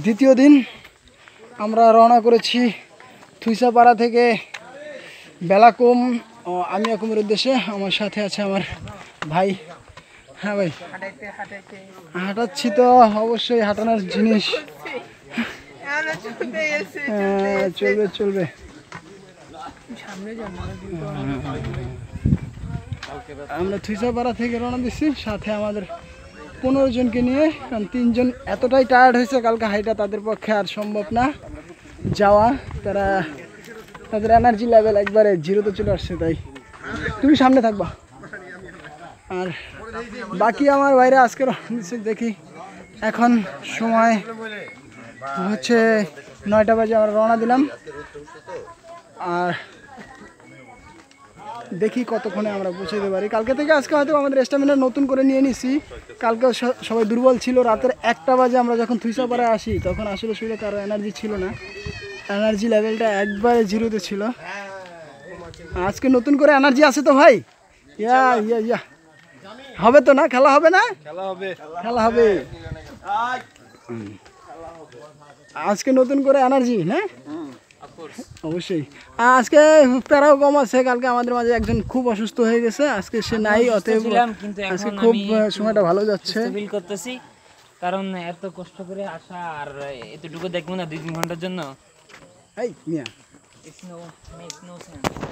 দ্বিতীয় দিন আমরা রওনা করেছি থুইসাপাড়া থেকে বেলাকুম ও আমিয়াকুমের উদ্দেশ্যে। আমার সাথে আছে আমার ভাই। হ্যাঁ ভাই, হাঁটাচ্ছি তো অবশ্যই, হাঁটানোর জিনিস। চলবে চলবে। আমরা থুইসাপাড়া থেকে রওনা দিচ্ছি, সাথে আমাদের 15 জনকে নিয়ে। কারণ 3 জন এতটাই টায়ার্ড হয়েছে কালকে হাইটা, তাদের পক্ষে আর সম্ভব না যাওয়া। তাদের এনার্জি লেভেল একবারে জিরোতে চলে আসছে, তাই তুমি সামনে থাকবা। আর বাকি আমার বাইরে আজকে দেখি, এখন সময় হচ্ছে 9টা বাজে, আমরা রওনা দিলাম। আর দেখি কতক্ষণে আমরা পৌঁছাতে পারি। কালকে থেকে আজকে হয়তো আমাদের স্ট্যামিনা নতুন করে নিয়ে নিছি। কালকে সবাই দুর্বল ছিল। রাতের 1টা বাজে আমরা যখন থুইসাপাড়ায় আসি, তখন আসলে শরীরে কারো এনার্জি ছিল না, এনার্জি লেভেলটা একবারে জিরোতে ছিল। আজকে নতুন করে এনার্জি আছে তো ভাই? ইয়া ইয়া ইয়া হবে তো না? খেলা হবে না? খেলা হবে আজকে নতুন করে এনার্জি না? অবশ্যই। আজকে প্যারাও কম আছে। কালকে আমাদের মাঝে একজন খুব অসুস্থ হয়ে গেছে, আজকে সে নাই। অতএব আজকে খুব সময়টা ভালো যাচ্ছে ফিল করতেছি, কারণ এত কষ্ট করে আসা আর এতটুকু দেখবো না 2-3 ঘন্টার জন্য। এই মিয়া, It's no makes no sense.